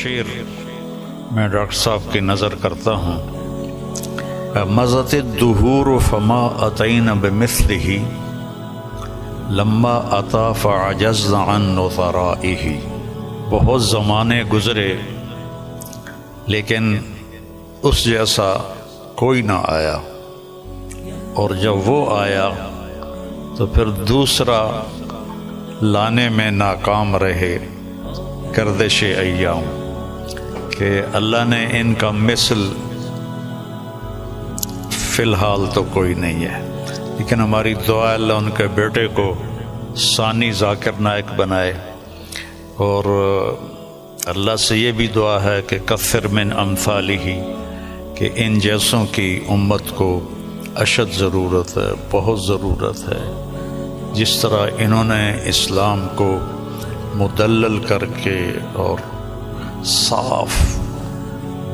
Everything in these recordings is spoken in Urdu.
شعر میں ڈاکٹر صاحب کی نظر کرتا ہوں. مضت الدہور فما اتینا بمثلہ لما اتا فعجزنا عن نظرائہ. بہت زمانے گزرے لیکن اس جیسا کوئی نہ آیا، اور جب وہ آیا تو پھر دوسرا لانے میں ناکام رہے. گردش ایام کہ اللہ نے ان کا مثل فی الحال تو کوئی نہیں ہے، لیکن ہماری دعا اللہ ان کے بیٹے کو ثانی ذاکر نائک بنائے، اور اللہ سے یہ بھی دعا ہے کہ کثر من امثالہ، کہ ان جیسوں کی امت کو اشد ضرورت ہے، بہت ضرورت ہے. جس طرح انہوں نے اسلام کو مدلل کر کے اور صاف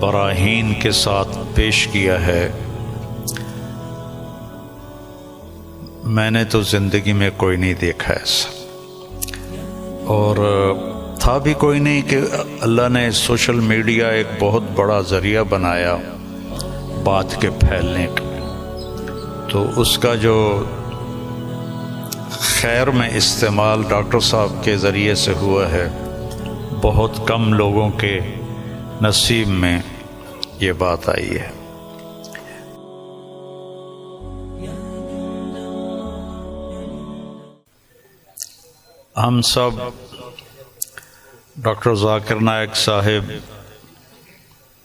براہین کے ساتھ پیش کیا ہے، میں نے تو زندگی میں کوئی نہیں دیکھا ایسا. اور تھا بھی کوئی نہیں کہ اللہ نے سوشل میڈیا ایک بہت بڑا ذریعہ بنایا بات کے پھیلنے کا. تو اس کا جو خیر میں استعمال ڈاکٹر صاحب کے ذریعے سے ہوا ہے، بہت کم لوگوں کے نصیب میں یہ بات آئی ہے. ہم سب ڈاکٹر ذاکر نائک صاحب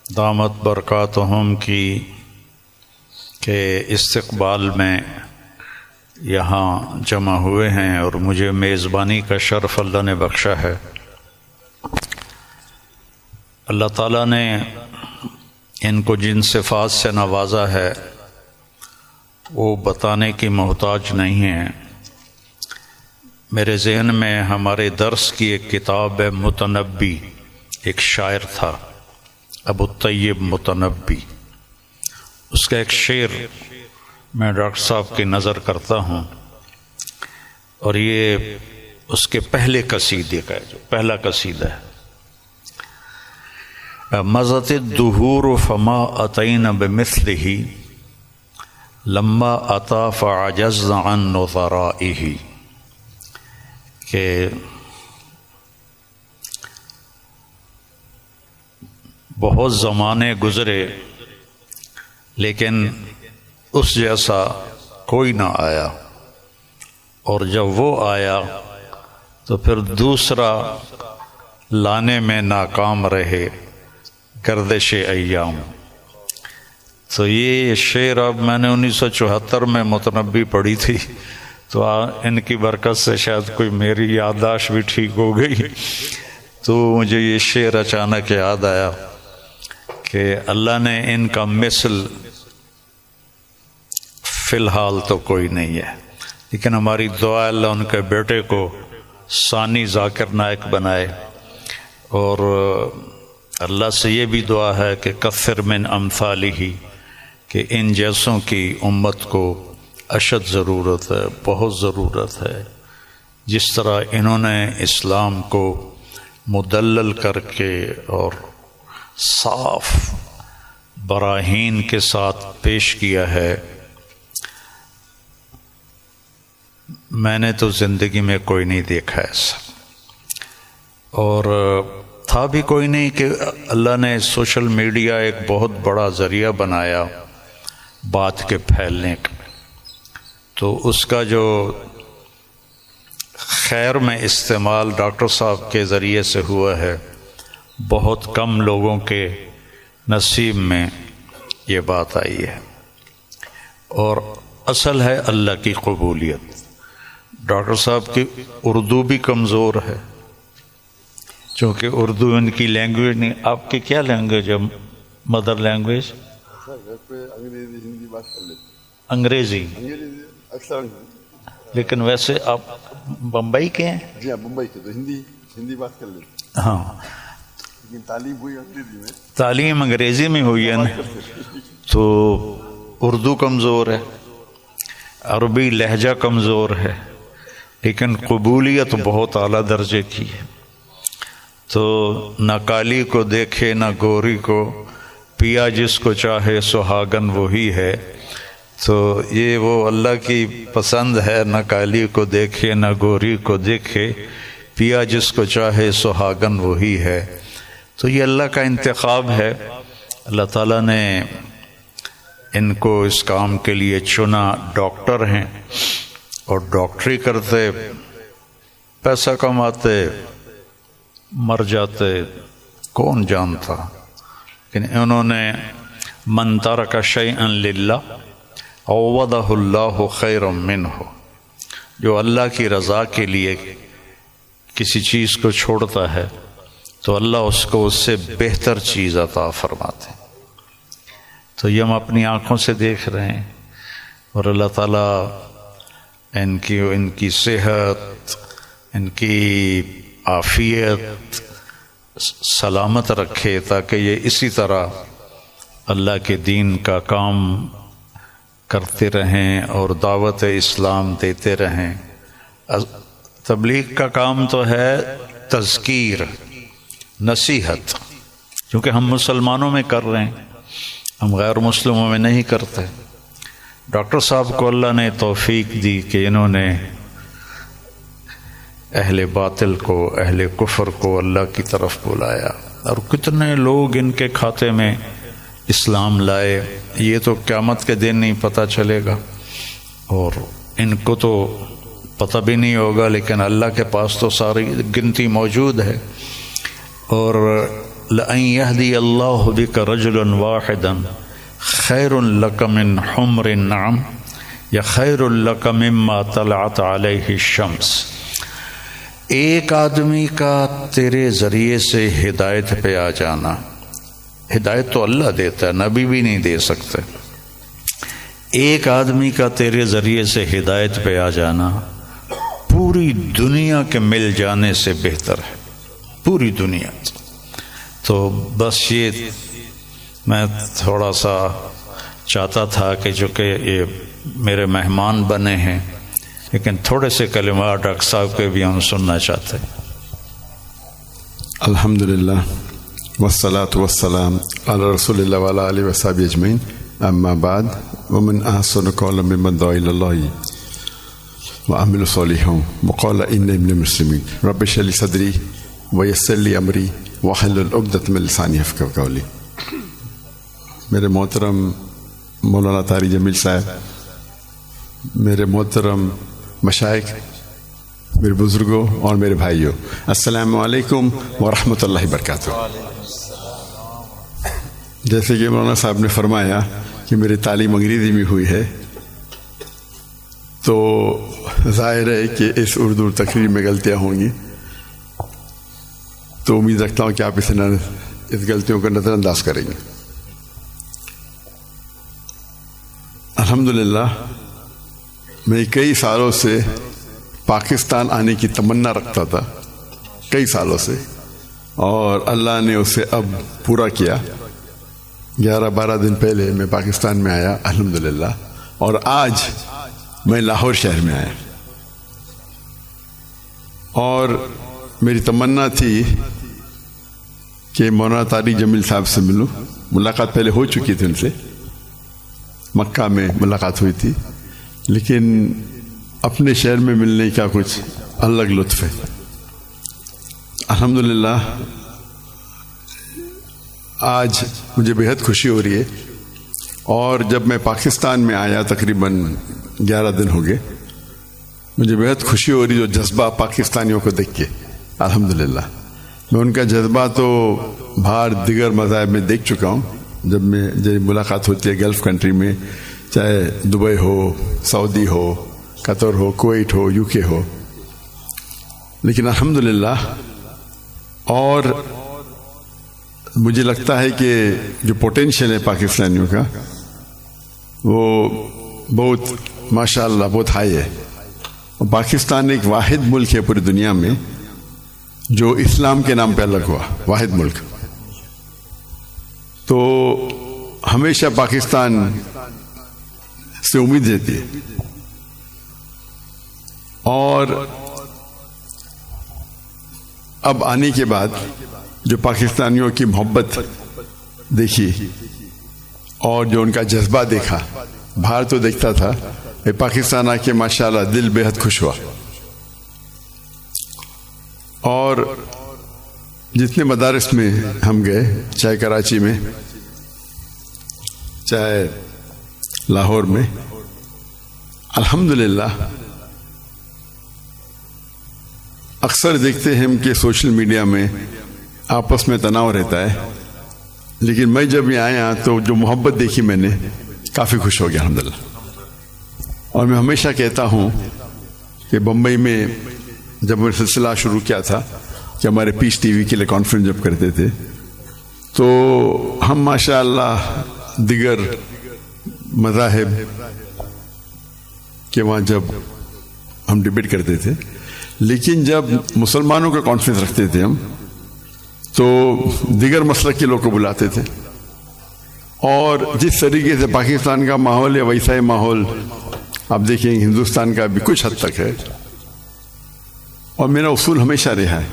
دامت برکاتہم کی کے استقبال میں یہاں جمع ہوئے ہیں، اور مجھے میزبانی کا شرف اللہ نے بخشا ہے. اللہ تعالیٰ نے ان کو جن صفات سے نوازا ہے وہ بتانے کی محتاج نہیں ہیں. میرے ذہن میں ہمارے درس کی ایک کتاب ہے متنبی، ایک شاعر تھا ابو طیب متنبی. اس کا ایک شعر میں ڈاکٹر صاحب کی نظر کرتا ہوں، اور یہ اس کے پہلے قصیدے کا ہے، جو پہلا قصیدہ ہے. مضت الدہور فما اتینا بمثلہ لما اتا فعجزنا عن نظرائہ. کہ بہت زمانے گزرے لیکن اس جیسا کوئی نہ آیا، اور جب وہ آیا تو پھر دوسرا لانے میں ناکام رہے. گردش ایام. تو یہ شعر اب میں نے 1974 میں متنبی پڑھی تھی، تو ان کی برکت سے شاید کوئی میری یادداشت بھی ٹھیک ہو گئی. تو مجھے یہ شعر اچانک یاد آیا کہ اللہ نے ان کا مثل فی الحال تو کوئی نہیں ہے، لیکن ہماری دعا اللہ ان کے بیٹے کو ثانی ذاکر نائک بنائے. اور اللہ سے یہ بھی دعا ہے کہ کثر من امثالہ، کہ ان جیسوں کی امت کو اشد ضرورت ہے، بہت ضرورت ہے. جس طرح انہوں نے اسلام کو مدلل کر کے اور صاف براہین کے ساتھ پیش کیا ہے، میں نے تو زندگی میں کوئی نہیں دیکھا ایسا. اور تھا بھی کوئی نہیں کہ اللہ نے سوشل میڈیا ایک بہت بڑا ذریعہ بنایا بات کے پھیلنے کا. تو اس کا جو خیر میں استعمال ڈاکٹر صاحب کے ذریعے سے ہوا ہے، بہت کم لوگوں کے نصیب میں یہ بات آئی ہے. اور اصل ہے اللہ کی قبولیت. ڈاکٹر صاحب کی اردو بھی کمزور ہے، چونکہ اردو ان کی لینگویج نہیں. آپ کی کیا لینگویج ہے مدر لینگویج؟ انگریزی. لیکن ویسے آپ بمبئی کے ہیں؟ جی ہاں بمبئی کے، تو ہندی بات کر لیتے. ہاں، لیکن تعلیم ہوئی انگریزی میں. تعلیم انگریزی میں ہوئی ہے نا، تو اردو کمزور ہے، عربی لہجہ کمزور ہے، لیکن قبولیت بہت اعلیٰ درجے کی ہے. تو نہ کالی کو دیکھے نہ گوری کو، پیا جس کو چاہے سہاگن وہی ہے۔ تو یہ وہ اللہ کی پسند ہے، نہ کالی کو دیکھے نہ گوری کو دیکھے، پیا جس کو چاہے سہاگن وہی ہے۔ تو یہ اللہ کا انتخاب ہے، اللہ تعالیٰ نے ان کو اس کام کے لیے چنا۔ ڈاکٹر ہیں اور ڈاکٹری کرتے، پیسہ کماتے، مر جاتے، کون جانتا۔ لیکن انہوں نے من ترک شیئا للہ عوضہ اللہ خیرا منہ، جو اللہ کی رضا کے لیے کسی چیز کو چھوڑتا ہے تو اللہ اس کو اس سے بہتر چیز عطا فرماتے ہیں۔ تو یہ ہم اپنی آنکھوں سے دیکھ رہے ہیں، اور اللہ تعالیٰ ان کی صحت، ان کی عافیت سلامت رکھے، تاکہ یہ اسی طرح اللہ کے دین کا کام کرتے رہیں اور دعوت اسلام دیتے رہیں۔ تبلیغ کا کام تو ہے تذکیر، نصیحت، کیونکہ ہم مسلمانوں میں کر رہے ہیں، ہم غیر مسلموں میں نہیں کرتے۔ ڈاکٹر صاحب کو اللہ نے توفیق دی کہ انہوں نے اہل باطل کو، اہل کفر کو اللہ کی طرف بلایا، اور کتنے لوگ ان کے کھاتے میں اسلام لائے، یہ تو قیامت کے دن نہیں پتہ چلے گا، اور ان کو تو پتہ بھی نہیں ہوگا، لیکن اللہ کے پاس تو ساری گنتی موجود ہے۔ اور لَأَن يَهْدِيَ اللَّهُ بِكَ رَجُلًا وَاحِدًا خَيْرٌ لَكَ مِنْ حُمْرِ النَّعَمِ یا خَيْرٌ لَكَ مِمَّا طَلَعَتْ عَلَيْهِ الشَّمْسُ۔ ایک آدمی کا تیرے ذریعے سے ہدایت پہ آ جانا، ہدایت تو اللہ دیتا ہے، نبی بھی نہیں دے سکتے، ایک آدمی کا تیرے ذریعے سے ہدایت پہ آ جانا پوری دنیا کے مل جانے سے بہتر ہے، پوری دنیا۔ تو بس یہ میں تھوڑا سا چاہتا تھا کہ جو کہ یہ میرے مہمان بنے ہیں، لیکن تھوڑے سے کلمات ڈاکٹر صاحب کے بھی ہم سننا چاہتے ہیں۔ الحمدللہ والصلاة والسلام علی رسول اللہ وعلی آلہ وصحبہ اجمعین، اما بعد، ومن احسن قولا ممن دعا الی اللہ وعمل صالحا وقال انی من المسلمین، رب اشرح لی صدری ویسر لی امری واحلل عقدۃ من لسانی یفقہوا قولی۔ میرے محترم مولانا طاری جمیل صاحب، میرے محترم مشائخ، میرے بزرگوں اور میرے بھائیوں، السلام علیکم ورحمۃ اللہ وبرکاتہ۔ جیسے کہ مولانا صاحب نے فرمایا کہ میری تعلیم انگریزی میں ہوئی ہے، تو ظاہر ہے کہ اس اردو تقریر میں غلطیاں ہوں گی، تو امید رکھتا ہوں کہ آپ اس غلطیوں کو نظر انداز کریں گے۔ الحمدللہ میں کئی سالوں سے پاکستان آنے کی تمنا رکھتا تھا، کئی سالوں سے، اور اللہ نے اسے اب پورا کیا۔ 11-12 دن پہلے میں پاکستان میں آیا الحمدللہ، اور آج میں لاہور شہر میں آیا، اور میری تمنا تھی کہ مولانا طاری جمیل صاحب سے ملوں۔ ملاقات پہلے ہو چکی تھی، ان سے مکہ میں ملاقات ہوئی تھی، لیکن اپنے شہر میں ملنے کا کچھ الگ لطف ہے۔ الحمدللہ آج مجھے بہت خوشی ہو رہی ہے، اور جب میں پاکستان میں آیا تقریباً 11 دن ہو گئے، مجھے بہت خوشی ہو رہی جو جذبہ پاکستانیوں کو دیکھ کے۔ الحمدللہ میں ان کا جذبہ تو باہر دیگر مذاہب میں دیکھ چکا ہوں، جب ملاقات ہوتی ہے گلف کنٹری میں، چاہے Dubai who, Saudi who, Qatar who, Kuwait who, you کے ہو، لیکن الحمدللہ، اور مجھے لگتا ہے کہ جو پوٹینشیل ہے پاکستانیوں کا وہ بہت ماشاءاللہ بہت ہائی ہے۔ اور پاکستان ایک واحد ملک ہے پوری دنیا میں جو اسلام کے نام پہ الگ ہوا، واحد ملک۔ تو ہمیشہ پاکستان سے امید رہتی ہے، اور اب آنے کے بعد جو پاکستانیوں کی محبت دیکھی اور جو ان کا جذبہ دیکھا، باہر تو دیکھتا تھا، پاکستان آ کے ماشاءاللہ دل بے حد خوش ہوا. اور جتنے مدارس میں ہم گئے، چاہے کراچی میں، چاہے لاہور میں، الحمدللہ اکثر دیکھتے ہیں کہ سوشل میڈیا میں آپس میں تناؤ رہتا ہے، لیکن میں جب یہاں آیا تو جو محبت دیکھی میں نے، کافی خوش ہو گیا الحمدللہ. اور میں ہمیشہ کہتا ہوں کہ بمبئی میں جب میں سلسلہ شروع کیا تھا کہ ہمارے پیس ٹی وی کے لیے کانفرنس جب کرتے تھے، تو ہم ماشاءاللہ دیگر مذاہب کے وہاں جب ہم ڈبیٹ کرتے تھے، لیکن جب مسلمانوں کا کانفرنس رکھتے تھے ہم، تو دیگر مسلک کے لوگ کو بلاتے تھے. اور جس طریقے سے پاکستان کا ماحول ہے ویسا ہی ماحول آپ دیکھیں ہندوستان کا بھی کچھ حد تک ہے. اور میرا اصول ہمیشہ رہا ہے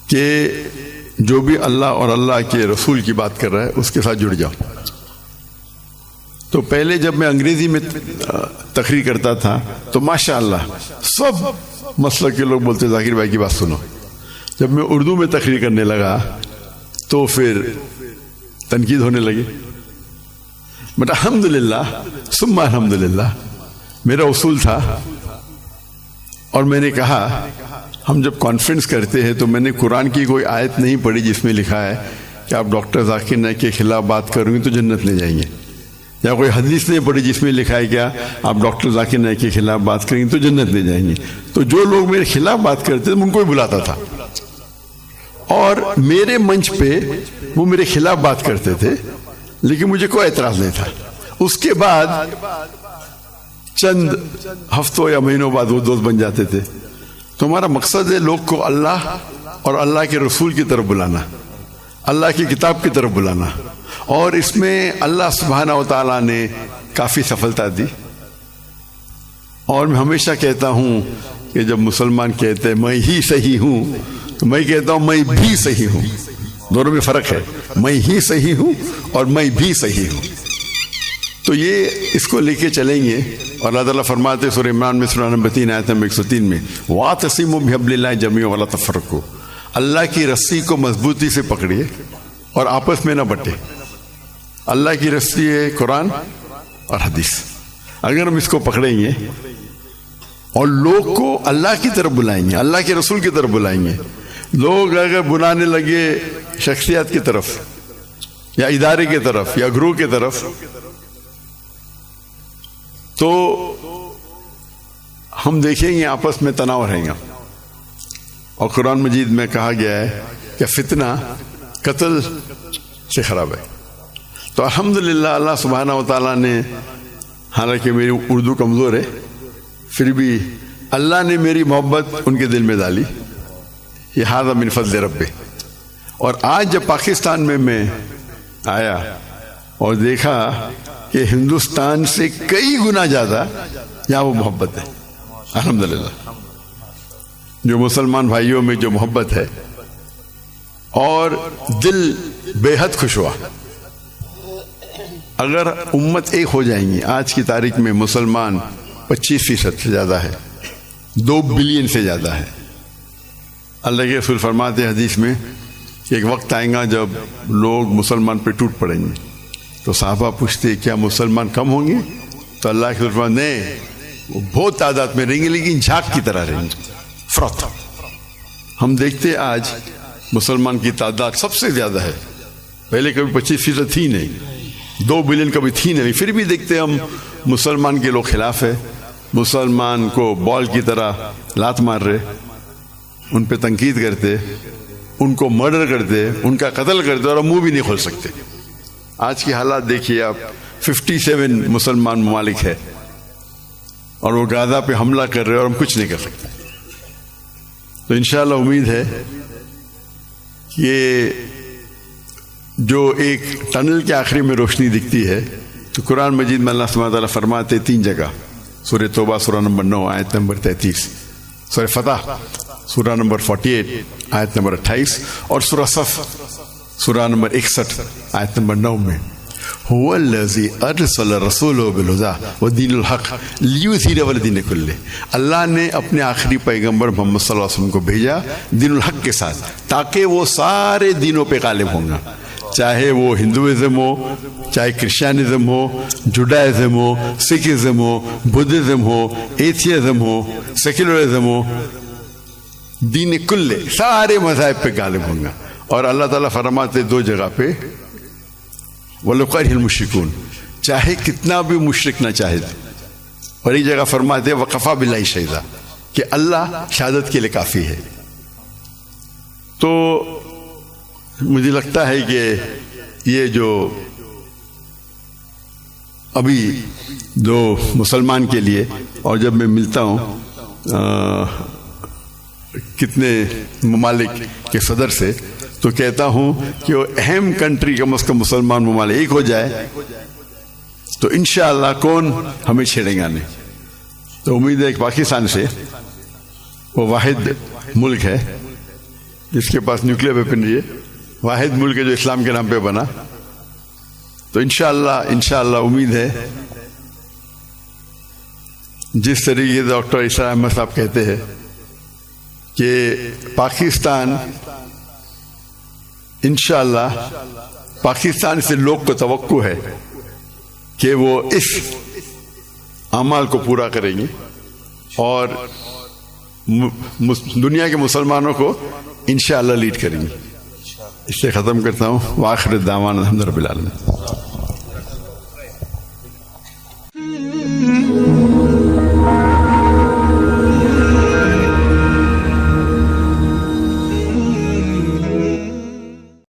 کہ جو بھی اللہ اور اللہ کے رسول کی بات کر رہا ہے اس کے ساتھ جڑ جاؤ. تو پہلے جب میں انگریزی میں تقریر کرتا تھا تو ماشاءاللہ سب مسلک کے لوگ بولتے ذاکر بھائی کی بات سنو. جب میں اردو میں تقریر کرنے لگا تو پھر تنقید ہونے لگی. بٹ الحمدللہ ثم الحمدللہ میرا اصول تھا، اور میں نے کہا ہم جب کانفرنس کرتے ہیں تو میں نے قرآن کی کوئی آیت نہیں پڑھی جس میں لکھا ہے کہ آپ ڈاکٹر ذاکر نائک کے خلاف بات کریں گے تو جنت لے جائیں گے، یا کوئی حدیث نہیں پڑھی جس میں لکھا ہے کیا آپ ڈاکٹر ذاکر نائک کے خلاف بات کریں گے تو جنت لے جائیں گے. تو جو لوگ میرے خلاف بات کرتے تھے میں ان کو بھی بلاتا تھا، اور میرے منچ پہ وہ میرے خلاف بات کرتے تھے لیکن مجھے کوئی اعتراض نہیں تھا. اس کے بعد چند ہفتوں یا مہینوں بعد وہ دوست بن جاتے تھے. تو ہمارا مقصد ہے لوگ کو اللہ اور اللہ کے رسول کی طرف بلانا، اللہ کی کتاب کی طرف بلانا، اور اس میں اللہ سبحانہ و تعالیٰ نے کافی سفلتا دی. اور میں ہمیشہ کہتا ہوں کہ جب مسلمان کہتے ہیں میں ہی صحیح ہوں تو میں کہتا ہوں میں بھی صحیح ہوں. دونوں میں فرق ہے، میں ہی صحیح ہوں اور میں بھی صحیح ہوں. تو یہ اس کو لے کے چلیں گے. اور اللہ تعالیٰ فرماتے سورہ عمران میں سورہ نمبر 3 آیت نمبر 103 میں وَاعْتَصِمُوا بِحَبْلِ اللَّهِ جَمِيعًا وَلَا تَفَرَّقُوا، اللہ کی رسی کو مضبوطی سے پکڑیے اور آپس میں نہ بٹے. اللہ کی رسی ہے قرآن اور حدیث. اگر ہم اس کو پکڑیں گے اور لوگ کو اللہ کی طرف بلائیں گے، اللہ کے رسول کی طرف بلائیں گے، لوگ اگر بلانے لگے شخصیات کی طرف یا ادارے کی طرف یا گروہ کی طرف تو ہم دیکھیں گے آپس میں تناؤ رہیں گا. اور قرآن مجید میں کہا گیا ہے کہ فتنہ قتل سے خراب ہے. تو الحمدللہ اللہ سبحانہ و تعالیٰ نے، حالانکہ میری اردو کمزور ہے پھر بھی اللہ نے میری محبت ان کے دل میں ڈالی. یہ ھذا من فضل ربی. اور آج جب پاکستان میں آیا اور دیکھا کہ ہندوستان سے کئی گنا زیادہ یہاں وہ محبت ہے الحمدللہ. جو مسلمان بھائیوں میں جو محبت ہے اور دل بے حد خوش ہوا. اگر امت ایک ہو جائیں گی، آج کی تاریخ میں مسلمان 25% سے زیادہ ہے، 2 بلین سے زیادہ ہے. اللہ کے رسول فرماتے حدیث میں کہ ایک وقت آئے گا جب لوگ مسلمان پہ ٹوٹ پڑیں گے. تو صحابہ پوچھتے کیا مسلمان کم ہوں گے؟ تو اللہ کے رسول فرماتے نہیں، وہ بہت تعداد میں رہیں گے لیکن جھاگ کی طرح رہیں گے. فرق ہم دیکھتے آج مسلمان کی تعداد سب سے زیادہ ہے. پہلے کبھی 25% تھی نہیں، 2 بلین کبھی تھی نہیں، پھر بھی دیکھتے ہم مسلمان کے لوگ خلاف ہے. مسلمان کو بال کی طرح لات مار رہے، ان پہ تنقید کرتے، ان کو مرڈر کرتے، ان کا قتل کرتے اور منہ بھی نہیں کھول سکتے. آج کی حالات دیکھیے آپ، 57 مسلمان ممالک ہے اور وہ غزہ پہ حملہ کر رہے اور ہم کچھ نہیں کر سکتے. تو انشاءاللہ امید ہے کہ جو ایک ٹنل کے آخری میں روشنی دکھتی ہے تو قرآن مجید میں اللہ سبحانہ وتعالیٰ فرماتے 3 جگہ، سورہ توبہ سورہ نمبر 9 آیت نمبر 33، سورہ فتح سورہ نمبر 48 آیت نمبر 28 اور سورہ صف سورہ نمبر 61 آیت نمبر 9 میں هو الذی ارسل رسولہ بالہدی ودین الحق لیظہرہ علی الدین کلہ، اللہ نے اپنے آخری پیغمبر محمد صلی اللہ علیہ وسلم کو بھیجا دین الحق کے ساتھ تاکہ وہ سارے دینوں پہ غالب ہوں گا، چاہے وہ ہندوازم ہو، چاہے کرسچینزم ہو، جوڈائزم ہو، سکھزم ہو، بدھزم ہو، ایتھیزم ہو، سیکولرزم ہو، دین کلے سارے مذاہب پہ غالب ہوں گا۔ اور اللہ تعالیٰ فرماتے دو جگہ پہ وَلَوْ كَرِهَ الْمُشْرِكُونَ، چاہے کتنا بھی مشرک نہ چاہے، اور ایک جگہ فرماتے وَكَفَى بِاللَّهِ شَهِيدًا کہ اللہ شہادت کے لیے کافی ہے۔ تو مجھے لگتا ہے کہ یہ جو ابھی جو مسلمان کے لیے، اور جب میں ملتا ہوں کتنے ممالک کے صدر سے تو کہتا ہوں کہ وہ اہم کنٹری کم از کم مسلمان ممالک ایک ہو جائے تو انشاءاللہ کون ہمیں چھیڑے گا نہیں۔ تو امید ہے کہ پاکستان سے وہ واحد ملک ہے جس کے پاس نیوکلیر ویپنری ہے، واحد ملک ہے جو اسلام کے نام پہ بنا، تو انشاءاللہ امید ہے جس طریقے سے ڈاکٹر اسرار احمد صاحب کہتے ہیں کہ پاکستان انشاءاللہ پاکستان سے لوگ کو توقع ہے کہ وہ اس اعمال کو پورا کریں گے اور دنیا کے مسلمانوں کو انشاءاللہ لیڈ کریں گے۔ اس سے ختم کرتا ہوں، وآخر دعوانا الحمد للہ رب العالمین۔